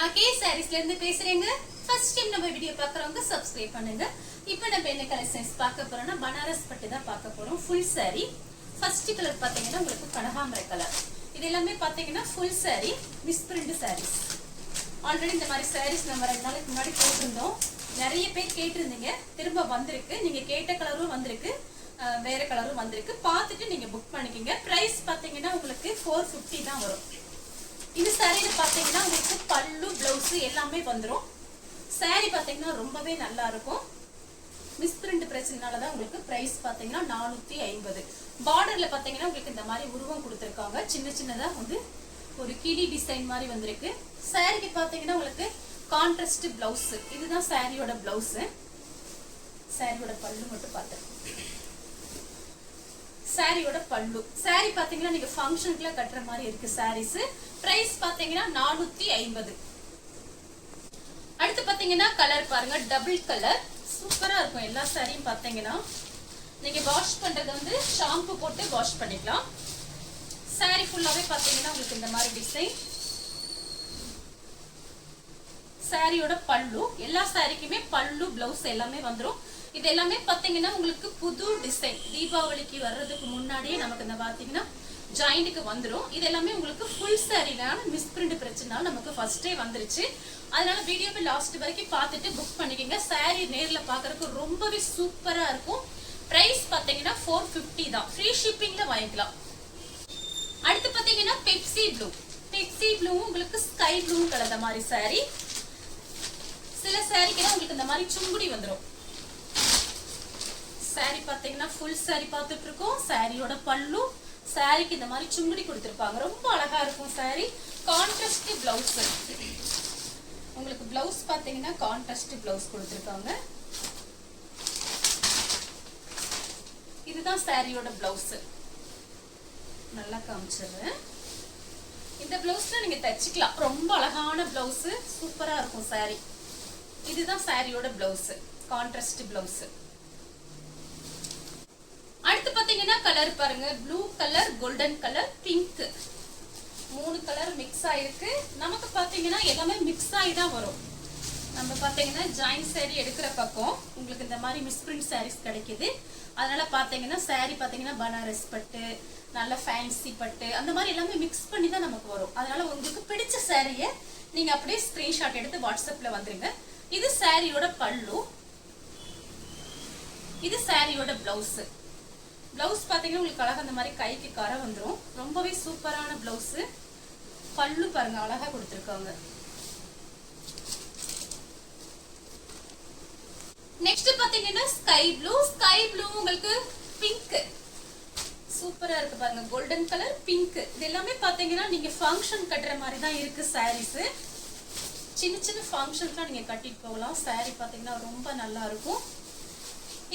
நான் கே சாரீஸ்ல இருந்து பேசுறேங்க. ஃபர்ஸ்ட் டைம் நம்ம வீடியோ பார்க்கறவங்க சப்ஸ்கிரைப் பண்ணுங்க. இப்போ நம்ம என்ன கலெக்ஷன்ஸ் பார்க்க போறோம்னா பனாரஸ் பட்டு தான் பார்க்க போறோம். Full saree. ஃபர்ஸ்ட் கலர் பாத்தீங்கன்னா உங்களுக்கு கனகாம்பர கலர். இது எல்லாமே பாத்தீங்கன்னா full saree, miss print sarees. Already இந்த மாதிரி sarees நம்ம 2 நாளைக்கு முன்னாடி போட்டுருந்தோம். நிறைய பேர் கேட்டிருந்தீங்க. திரும்ப வந்திருக்கு. நீங்க கேட்ட கலரும் வந்திருக்கு. வேற கலரும் வந்திருக்கு. பார்த்துட்டு நீங்க புக் பண்ணிக்கங்க. பிரைஸ் பாத்தீங்கன்னா உங்களுக்கு 450 தான் வரும். இந்த சாரியில பாத்தீங்கன்னா உங்களுக்கு பல்லு பிளவுஸ் எல்லாமே வந்துரும். சாரி பாத்தீங்கன்னா ரொம்பவே நல்லா இருக்கும். மிஸ் பிரிண்ட் பிரச்சனைனால தான் உங்களுக்கு பிரைஸ் பாத்தீங்கன்னா 450. பார்டர்ல பாத்தீங்கன்னா உங்களுக்கு இந்த மாதிரி உருவம் கொடுத்திருக்காங்க. சின்ன சின்னதா வந்து ஒரு கிளி டிசைன் மாதிரி வந்திருக்கு. சாரிக்கு பாத்தீங்கன்னா உங்களுக்கு கான்ட்ராஸ்ட் பிளவுஸ். இதுதான் சாரியோட பிளவுஸ். சாரியோட பல்லு மட்டும் பாத்து. சாரியோட பல்லு. சாரி பாத்தீங்கன்னா நீங்க ஃபங்க்ஷனுக்குல கட்டுற மாதிரி இருக்கு சாரீஸ். பிரைஸ் பாத்தீங்கன்னா 450. அடுத்து பாத்தீங்கன்னா கலர் பாருங்க, டபுள் கலர். சூப்பரா இருக்கும். எல்லா சாரியும் பாத்தீங்கன்னா நீங்க வாஷ் பண்றது வந்து ஷாம்பு போட்டு வாஷ் பண்ணிக்கலாம். சாரி ஃபுல்லாவே பாத்தீங்கன்னா உங்களுக்கு இந்த மாதிரி டிசைன். சாரியோட பல்லு. எல்லா சாரிக்குமே பல்லு பிளவுஸ் எல்லாமே வந்துரும். இது எல்லாமே பாத்தீங்கன்னா உங்களுக்கு புது டிசைன். தீபாவளிக்கு வர்றதுக்கு முன்னாடியே நமக்கு இந்த பாத்தீங்கன்னா ஜாயிண்ட்க்கு வந்துரும். இது எல்லாமே உங்களுக்கு ஃபுல் சாரினால மிஸ் பிரிண்ட் பிரச்சனைனால நமக்கு ஃபர்ஸ்டே வந்துருச்சு. அதனால வீடியோவை லாஸ்ட் வரைக்கும் பார்த்துட்டு புக் பண்ணிக்கங்க. சாரி நேர்ல பாக்குறதுக்கு ரொம்பவே சூப்பரா இருக்கும். பிரைஸ் பாத்தீங்கன்னா 450 தான். ஃப்ரீ ஷிப்பிங்ல வாங்கிக்கலாம். அடுத்து பாத்தீங்கன்னா பெப்சி ப்ளூ. பெப்சி ப்ளூ உங்களுக்கு ஸ்கை ப்ளூ கலந்த மாதிரி சாரி. சில சாரிக்கு உங்களுக்கு இந்த மாதிரி சுங்குடி வந்துரும். சாரி பாத்தீங்கன்னா ஃபுல் சாரி பார்த்துட்டு இருக்கோம். சாரியோட பல்லு. சாரிக்கு இந்த மாதிரி சுங்குடி கொடுத்திருப்பாங்க. ரொம்ப அழகா இருக்கும் சாரி. Contrast blouse. உங்களுக்கு பிளவுஸ் பாத்தீங்கன்னா கான்ட்ராஸ்ட் பிளவுஸ் கொடுத்திருக்காங்க. இதுதான் சாரியோட பிளவுஸ். நல்லா காமிச்சிடுறேன். இந்த பிளவுஸ்ல நீங்க தச்சுக்கலாம். ரொம்ப அழகான பிளவுஸ். சூப்பரா இருக்கும் சாரி. இதுதான் சாரியோட பிளவுஸ். Contrast blouse. அடுத்து பாத்தீங்கன்னா கலர் பாருங்க, blue colour, golden colour, pink. 3 colour mix ஆயிருக்கு. நமக்கு பாத்தீங்கன்னா எல்லாமே மிக்ஸ் ஆகி தான் வரும். நம்ம பாத்தீங்கன்னா ஜாயின் சாரி எடுக்கிற பக்கம் உங்களுக்கு இந்த மாதிரி மிஸ் பிரிண்ட் சாரீஸ் கிடைக்குது. அதனால பாத்தீங்கன்னா சாரி பாத்தீங்கன்னா பனாரஸ் பட்டு, நல்ல ஃபேன்சி பட்டு, அந்த மாதிரி எல்லாமே மிக்ஸ் பண்ணி தான் நமக்கு வரும். அதனால உங்களுக்கு பிடிச்ச சாரியை நீங்க அப்படியே ஸ்கிரீன்ஷாட் எடுத்து வாட்ஸ்அப்ல வந்துருங்க. இது சாரியோட பல்லு. இது சாரியோட பிளவுஸ். பிளவுஸ் பாத்தீங்கன்னா உங்களுக்கு அழகா அந்த மாதிரி கைக்கு கரை வந்துரும். ரொம்பவே சூப்பரான பிளவுஸ். பல்லு பாருங்க அழகா கொடுத்திருக்காங்க. நெக்ஸ்ட் பாத்தீங்கன்னா ஸ்கை ப்ளூ. ஸ்கை ப்ளூ உங்களுக்கு பிங்க். சூப்பரா இருக்கு பாருங்க. Golden colour, pink. இது எல்லாமே பாத்தீங்கன்னா நீங்க ஃபங்க்ஷன் கட்டுற மாதிரி தான் இருக்கு சாரீஸ். சின்ன சின்ன ஃபங்க்ஷன்ஸ்லாம் நீங்க கட்டிட்டு போகலாம். சாரி பாத்தீங்கன்னா ரொம்ப நல்லா இருக்கும்.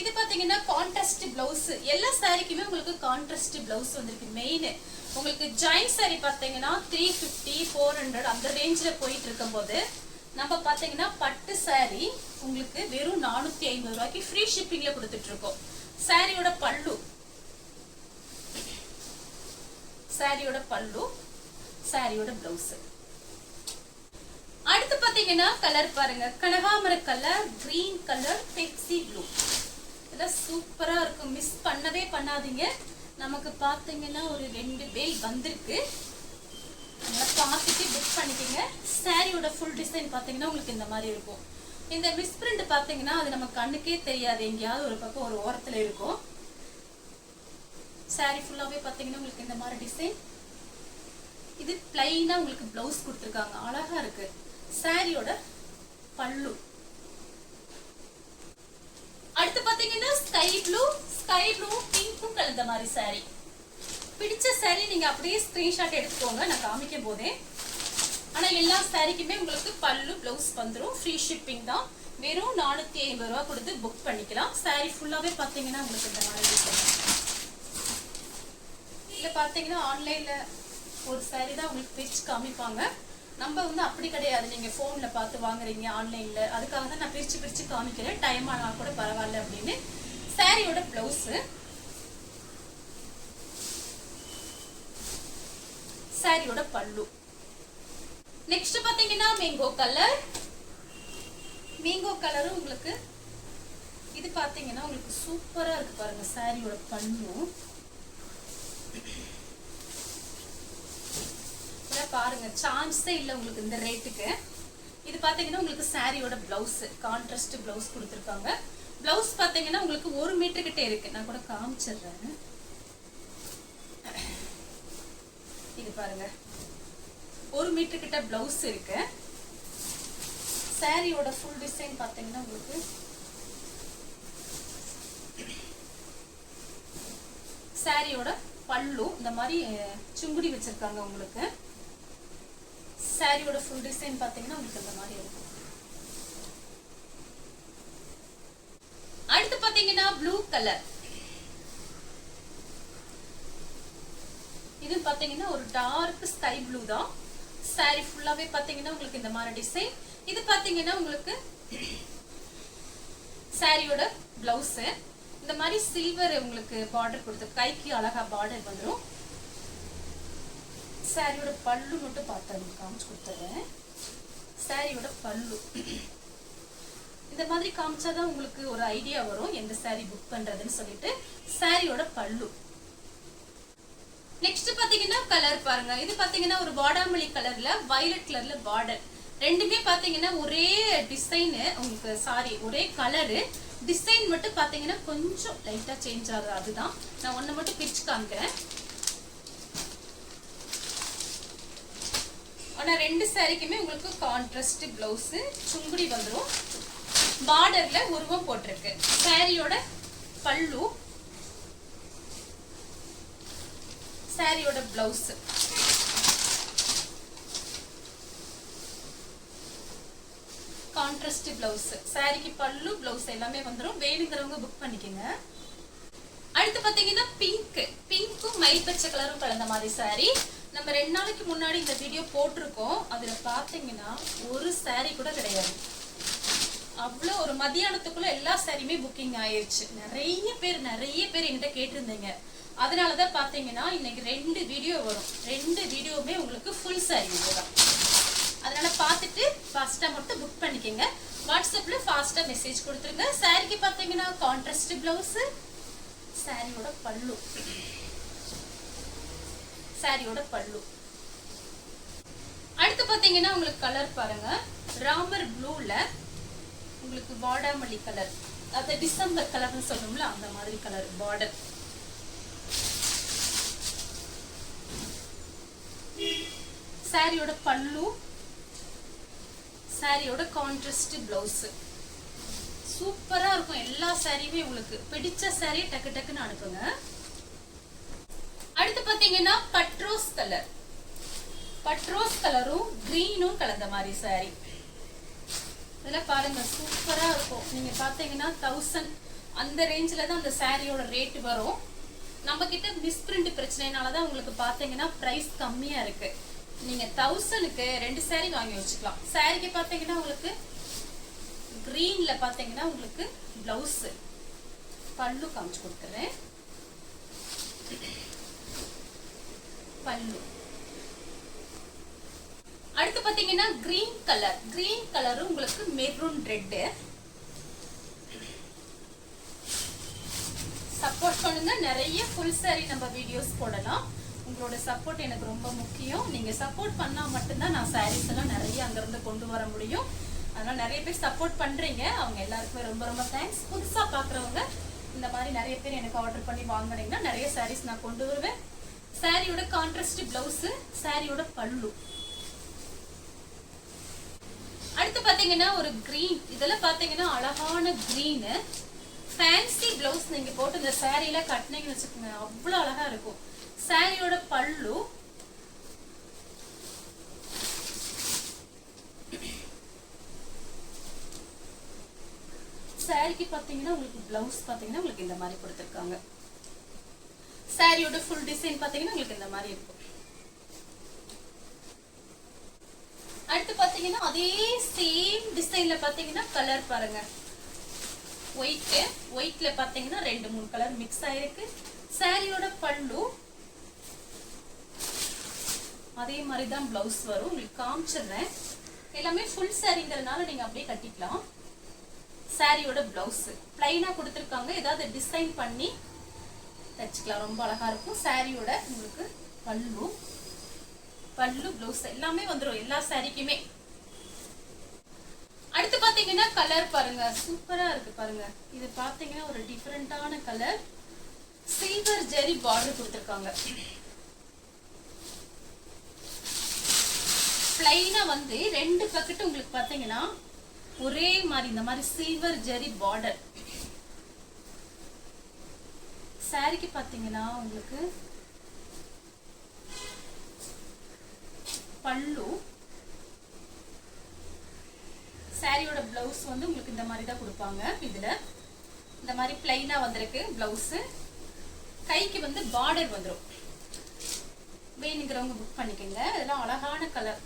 இது பாத்தீங்கன்னா கான்ட்ராஸ்ட் பிளவுஸ். எல்லா சாரிக்குமே உங்களுக்கு கான்ட்ராஸ்ட் பிளவுஸ் வந்திருக்கு. மெயின் உங்களுக்கு ஜாயின் சாரி பாத்தீங்கன்னா 350, 400 அந்த ரேஞ்சில போயிட்டு இருக்கும் போது நம்ம பாத்தீங்கன்னா பட்டு சாரி உங்களுக்கு வெறும் 450 ரூபாய்க்கு ஃப்ரீ ஷிப்பிங்ல கொடுத்துட்டு இருக்கோம். சாரியோட பல்லு. சாரியோட பல்லு. சாரியோட பிளவுஸ். அடுத்து பாத்தீங்கன்னா கலர் பாருங்க, கனகாம்பர colour, green colour, Pepsi blue. சூப்பரா இருக்கும். மிஸ் பண்ணவே பண்ணாதீங்க. நமக்கு பாத்தீங்கன்னா ஒரு 2 பேல் வந்திருக்கு. பார்த்துட்டு புக் பண்ணிக்கங்க. சாரியோட ஃபுல் டிசைன் பாத்தீங்கன்னா உங்களுக்கு இந்த மாதிரி இருக்கும். இந்த மிஸ் பிரிண்ட் பாத்தீங்கன்னா அது நம்ம கண்ணுக்கே தெரியாது. எங்கேயாவது ஒரு பக்கம் ஒரு ஓரத்துல இருக்கும். சாரி ஃபுல்லாவே பாத்தீங்கன்னா உங்களுக்கு இந்த மாதிரி டிசைன். இது பிளைனா உங்களுக்கு பிளவுஸ் கொடுத்திருக்காங்க. அழகா இருக்கு. சாரியோட பல்லு. அடுத்து பாத்தீங்கன்னா ஸ்கை ப்ளூ. ஸ்கை ப்ளூ பிங்க்கும் கலந்த மாதிரி சாரி. பிடிச்ச சாரி நீங்க அப்படியே ஸ்கிரீன்ஷாட் எடுத்துக்கோங்க. நான் காமிக்கும் போதே. ஆனா எல்லா சாரிக்குமே உங்களுக்கு பல்லு பிளவுஸ் வந்துரும். ஃப்ரீ ஷிப்பிங் தான். வெறும் 450 ரூபாய் கொடுத்து புக் பண்ணிக்கலாம். சாரி ஃபுல்லாவே பாத்தீங்கன்னா உங்களுக்கு இந்த மாதிரி டிசைன். இல்ல பாத்தீங்கன்னா ஆன்லைன்ல ஒரு சாரி தான் உங்களுக்கு பிரிச்சு காமிப்பாங்க. நம்ம வந்து அப்படி கிடையாது. நீங்க போன்ல பார்த்து வாங்குறீங்க ஆன்லைன்ல. அதுக்காக தான் நான் பிரிச்சு பிரிச்சு காமிக்கிறேன். டைம் ஆனா கூட பரவாயில்ல அப்படின்னு. சாரியோட பிளவுஸ். சாரியோட பல்லு. நெக்ஸ்ட் பாத்தீங்கன்னா மேங்கோ கலர். மேங்கோ கலரும் உங்களுக்கு இது பாத்தீங்கன்னா உங்களுக்கு சூப்பரா இருக்கு பாருங்க. சாரியோட பல்லு பாருங்க, சான்ஸே இல்ல உங்களுக்கு இந்த ரேட்டுக்கு. இது பாத்தீங்கன்னா உங்களுக்கு சாரியோட பிளவுஸ் கான்ட்ராஸ்ட் பிளவுஸ் கொடுத்திருக்காங்க. பிளவுஸ் பாத்தீங்கன்னா உங்களுக்கு 1 மீட்டர் கிட்ட இருக்கு. நான் கூட காமிச்சிடுறேன். இது பாருங்க 1 மீட்டர் கிட்ட பிளவுஸ் இருக்கு. சாரியோட ஃபுல் டிசைன் பாத்தீங்கன்னா உங்களுக்கு சாரியோட பல்லு இந்த மாதிரி சுங்குடி வச்சிருக்காங்க உங்களுக்கு. சாரியோட ஃபுல் டிசைன் பாத்தீங்கன்னா உங்களுக்கு இந்த மாதிரி இருக்கும். அடுத்து பாத்தீங்கன்னா ப்ளூ கலர். இது பாத்தீங்கன்னா ஒரு டார்க் ஸ்கை ப்ளூ தான். சாரி ஃபுல்லாவே பாத்தீங்கன்னா உங்களுக்கு இந்த மாதிரி டிசைன். இது பாத்தீங்கன்னா உங்களுக்கு சாரியோட பிளவுஸ் இந்த மாதிரி சில்வர் உங்களுக்கு பார்டர் கொடுத்து கைக்கு அழகா பார்டர் வந்துடும். சாரியோட பல்லு மட்டும் பார்த்து காமிச்சு கொடுத்துறேன். சாரியோட பல்லு இந்த மாதிரி காமிச்சாதான் உங்களுக்கு ஒரு ஐடியா வரும் எந்த சாரி புக் பண்றதுன்னு சொல்லிட்டு. சாரியோட பல்லு. நெக்ஸ்ட் பாத்தீங்கன்னா கலர் பாருங்க. இது பாத்தீங்கன்னா ஒரு பாடாமல்லி கலர்ல வயலட் கலர்ல பார்டர். ரெண்டுமே பாத்தீங்கன்னா ஒரே டிசைன் உங்களுக்கு. சாரி ஒரே கலரு, டிசைன் மட்டும் பாத்தீங்கன்னா கொஞ்சம் லைட்டா சேஞ்ச் ஆகுது. அதுதான் நான் ஒண்ணு மட்டும் பிரிச்சு காமிக்கிறேன். ஆனா ரெண்டு சாரிக்குமே உங்களுக்கு கான்ட்ராஸ்ட் பிளவுஸ் சுங்குடி வந்துடும். பார்டர்ல உருவம் போட்டிருக்கு. சாரியோட பல்லு, சாரியோட பிளவுஸ். Contrast blouse. சாரிக்கு பல்லு பிளவுஸ் எல்லாமே வந்துடும். வேணுங்கிறவங்க புக் பண்ணிக்கோங்க. அடுத்து பாத்தீங்கன்னா பிங்க். பிங்க்கும் மயில் பச்சை கலரும் கலந்த மாதிரி சாரி. நம்ம 2 நாளைக்கு முன்னாடி இந்த வீடியோ போட்டிருக்கோம். அதுல பாத்தீங்கன்னா ஒரு சாரி கூட கிடையாது. அவ்வளோ ஒரு மதியானத்துக்குள்ள எல்லா சாரியுமே புக்கிங் ஆயிடுச்சு. நிறைய பேர் என்கிட்ட கேட்டிருந்தீங்க. அதனாலதான் பாத்தீங்கன்னா இன்னைக்கு 2 வீடியோ வரும். 2 வீடியோவுமே உங்களுக்கு ஃபுல் சாரி தான். அதனால பார்த்துட்டு ஃபாஸ்டா மட்டும் புக் பண்ணிக்கங்க. வாட்ஸ்அப்ல ஃபாஸ்டா மெசேஜ் கொடுத்துருங்க. சாரிக்கு பாத்தீங்கன்னா கான்ட்ராஸ்ட் பிளவுஸ், சாரியோட பல்லு. சாரியோட பல்லு. அடுத்து பாத்தீங்கன்னா உங்களுக்கு கலர் பாருங்க. ராமர் ப்ளூல உங்களுக்கு பாடாமல்லி கலர், அது டிசம்பர் கலர்னு சொல்லும்ல அந்த மாதிரி கலர் பார்டர். சாரியோட பல்லு, சாரியோட கான்ட்ராஸ்ட் பிளவுஸ். சூப்பரா இருக்கும். எல்லா சாரியுமே உங்களுக்கு பிடிச்ச சாரி டக்கு டக்குன்னு அனுப்புங்க. அடுத்து பாத்தீங்கன்னா பட்ரோஸ் கலர். பட்ரோஸ் கலரும் கிரீனும் கலந்த மாதிரி சாரி. இதெல்லாம் பாருங்க சூப்பரா இருக்கும். நீங்க பாத்தீங்கன்னா 1000 அந்த ரேஞ்சில தான் அந்த சாரியோட ரேட் வரும். நம்ம கிட்ட மிஸ்பிரிண்ட் பிரச்சனைனாலதான் உங்களுக்கு பாத்தீங்கன்னா பிரைஸ் கம்மியா இருக்கு. நீங்க 1000க்கு 2 சாரி வாங்கி வச்சுக்கலாம். சாரிக்கு பாத்தீங்கன்னா உங்களுக்கு கிரீன்ல பாத்தீங்கன்னா உங்களுக்கு பிளவுஸ், பல்லு காமிச்சு கொடுத்துறேன். பல்லு. அடுத்து பாத்தீங்கன்னா கிரீன் கலர். கிரீன் கலர் உங்களுக்கு மெரூன் ரெட். சப்போர்ட் பண்ணுங்க. நிறைய ஃபுல் சாரி நம்ம வீடியோஸ் போடலாம். உங்களோட சப்போர்ட் எனக்கு ரொம்ப முக்கியம். நீங்க சப்போர்ட் பண்ணா மட்டும்தான் நான் சாரீஸ் எல்லாம் நிறைய அங்கிருந்து கொண்டு வர முடியும். அதனால நிறைய பேர் சப்போர்ட் பண்றீங்க. அவங்க எல்லாருக்குமே ரொம்ப ரொம்ப தேங்க்ஸ். புதுசா பாக்குறவங்க இந்த மாதிரி நிறைய பேர் எனக்கு ஆர்டர் பண்ணி வாங்குனீங்கன்னா நிறைய சாரீஸ் நான் கொண்டு வருவேன். சாரியோட கான்ட்ராஸ்ட் பிளவுஸ், சாரியோட பல்லு. அடுத்து பாத்தீங்கன்னா ஒரு கிரீன். இதெல்லாம் பாத்தீங்கன்னா அழகான கிரீன். ஃபேன்சி பிளவுஸ் நீங்க போட்டு இந்த சாரியில கட்டினீங்கன்னு வச்சுக்கோங்க, அவ்வளவு அழகா இருக்கும். சாரியோட பல்லு, சாரிக்கு பாத்தீங்கன்னா உங்களுக்கு பிளவுஸ் பாத்தீங்கன்னா உங்களுக்கு இந்த மாதிரி கொடுத்திருக்காங்க. சாரியோட ஃபுல் டிசைன் பாத்தீங்கன்னா உங்களுக்கு இந்த மாதிரி இருக்கும். அடுத்து பாத்தீங்கன்னா அதே சேம் டிசைன்ல பாத்தீங்கன்னா கலர் பாருங்க. ஒயிட்ல பாத்தீங்கன்னா 2-3 கலர் மிக்ஸ் ஆயிருக்கு. சாரியோட பல்லு அதே மாதிரி தான் பிளவுஸ் வரும். உங்களுக்கு காமிச்சிடுறேன். எல்லாமே ஃபுல் சாரிங்கிறதுனால நீங்க அப்படியே கட்டிக்கலாம். சாரியோட பிளவுஸ் பிளைனா கொடுத்துருக்காங்க. ஏதாவது டிசைன் பண்ணி தச்சுக்கலாம், ரொம்ப அழகா இருக்கும். சாரியோட உங்களுக்கு பல்லு பிளவுஸ் எல்லாமே வந்துடும் எல்லா சாரிக்குமே. அடுத்து பாத்தீங்கன்னா கலர் பாருங்க, சூப்பரா இருக்கு பாருங்க. இது பாத்தீங்கன்னா ஒரு டிஃபரெண்டான கலர். சில்வர் ஜெரி பார்டர் கொடுத்திருக்காங்க. பிளைனா வந்து ரெண்டு பக்கெட் உங்களுக்கு பாத்தீங்கன்னா ஒரே மாதிரி இந்த மாதிரி சில்வர் ஜெரி பார்டர். சாரிக்கு பாத்தீங்கன்னா உங்களுக்கு பல்லு, சாரியோட பிளவுஸ் வந்து உங்களுக்கு இந்த மாதிரி தான் கொடுப்பாங்க. இதுல இந்த மாதிரி பிளைனா வந்திருக்கு பிளவுஸ். கைக்கு வந்து பார்டர் வந்துடும். வேணுங்கிறவங்க புக் பண்ணிக்கோங்க. இதெல்லாம் அழகான கலர்.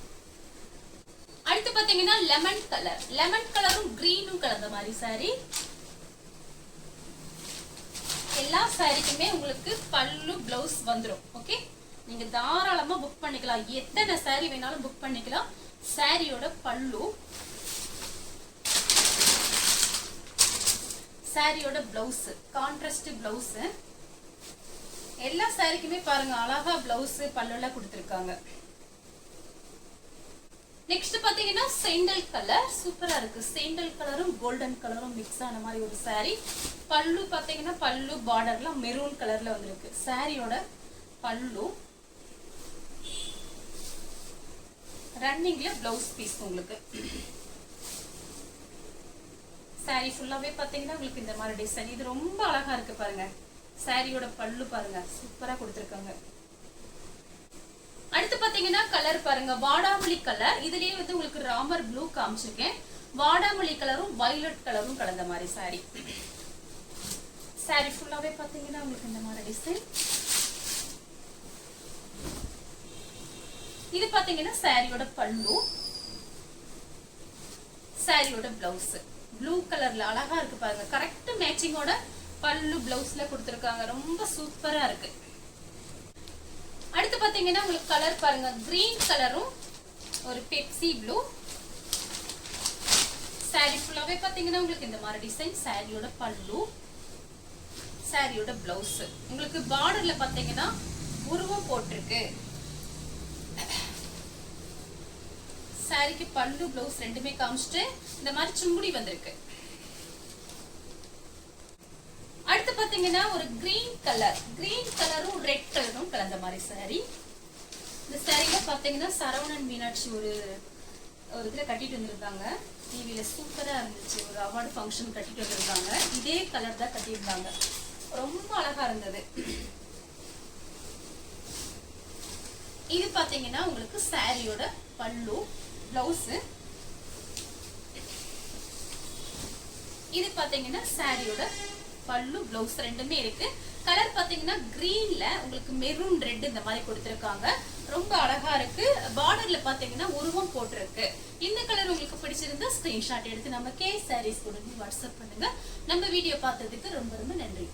அடுத்து பாத்தீங்கன்னா லெமன் கலர். லெமன் கலரும் கிரீனும் கலந்த மாதிரி சாரி. எல்லா சாரிக்குமே உங்களுக்கு பல்லு பிளவுஸ் வந்துடும். ஓகே, நீங்க தாராளமா புக் பண்ணிக்கலாம். எத்தனை சாரி வேணாலும் புக் பண்ணிக்கலாம். சாரியோட பல்லு, சாரியோட பிளவுஸ் கான்ட்ராஸ்ட் பிளவுஸ். எல்லா சாரிக்குமே பாருங்க அழகா பிளவுஸ் பல்லுல கொடுத்திருக்காங்க. நெக்ஸ்ட் பாத்தீங்கன்னா சேண்டல் கலர். சூப்பரா இருக்கு. சேண்டல் கலரும் கோல்டன் கலரும் மிக்ஸ் ஆன மாதிரி ஒரு சாரி. பல்லு பாத்தீங்கன்னா பல்லு பார்டர்லாம் மெரூன் கலர்ல வந்திருக்கு. சாரியோட பல்லு, ரன்னிங்ல பிளவுஸ் பீஸ் உங்களுக்கு. சாரி ஃபுல்லாவே பாத்தீங்கன்னா உங்களுக்கு இந்த மாதிரி டிசைன். இது ரொம்ப அழகா இருக்கு பாருங்க. சாரியோட பல்லு பாருங்க, சூப்பரா கொடுத்திருக்காங்க. அடுத்து பாத்தீங்கன்னா கலர் பாருங்க, வாடாமல்லி கலர். இதுலயே வந்து உங்களுக்கு ராமர் ப்ளூ காமிச்சிருக்கேன். வாடாமல்லி கலரும் வயலட் கலரும் கலந்த மாதிரி சாரி. சாரி ஃபுல்லாவே பாத்தீங்கன்னா உங்களுக்கு இந்த மாதிரி டிசைன். இது பாத்தீங்கன்னா சாரியோட பல்லு, சாரியோட பிளவுஸ் ப்ளூ கலர்ல அழகா இருக்கு பாருங்க. கரெக்ட் மேட்சிங்கோட பல்லு பிளவுஸ்ல கொடுத்திருக்காங்க. ரொம்ப சூப்பரா இருக்கு. அடுத்து பாத்தீங்கன்னா உங்களுக்கு கலர் பாருங்க, கிரீன் கலரும் ஒரு பெப்சி ப்ளூ. சாரி ஃபுல்லாவே பாத்தீங்கன்னா உங்களுக்கு இந்த மாதிரி டிசைன். சாரியோட பல்லு, சாரியோட பிளவுஸ். உங்களுக்கு பார்டர்ல பாத்தீங்கன்னா உருவம் போட்டிருக்கு. சாரிக்கு பல்லு பிளவுஸ் ரெண்டுமே காமிச்சிட்டு இந்த மாதிரி சுங்குடி வந்திருக்கு. அடுத்து பாத்தீங்கன்னா ஒரு கிரீன் கலர். கிரீன் கலரும் ரெட் கலரும் கலந்த மாதிரி சாரி. இந்த சாரியில பாத்தீங்கன்னா சரவணன் மீனாட்சி ஒரு இதுல கட்டிட்டு வந்திருக்காங்க. டிவில சூப்பரா இருந்துச்சு. ஒரு அவார்டு ஃபங்க்ஷன் கட்டிட்டு வந்திருக்காங்க. இதே கலர் தான் கட்டியிருந்தாங்க. ரொம்ப அழகா இருந்தது. இது பாத்தீங்கன்னா உங்களுக்கு சாரியோட பல்லு, பிளவுஸ். இது பாத்தீங்கன்னா சாரியோட பல்லு, பிளவுஸ் ரெண்டுமே இருக்கு. கலர் பாத்தீங்கன்னா கிரீன்ல உங்களுக்கு மெரூன் ரெட் இந்த மாதிரி கொடுத்திருக்காங்க. ரொம்ப அழகா இருக்கு. பார்டர்ல பாத்தீங்கன்னா உருவம் போட்டிருக்கு. இந்த கலர் உங்களுக்கு பிடிச்சிருந்தா ஸ்கிரீன்ஷாட் எடுத்து நம்ம கே சாரீஸ் கொடுத்து வாட்ஸ்அப் பண்ணுங்க. நம்ம வீடியோ பார்த்ததுக்கு ரொம்ப ரொம்ப நன்றி.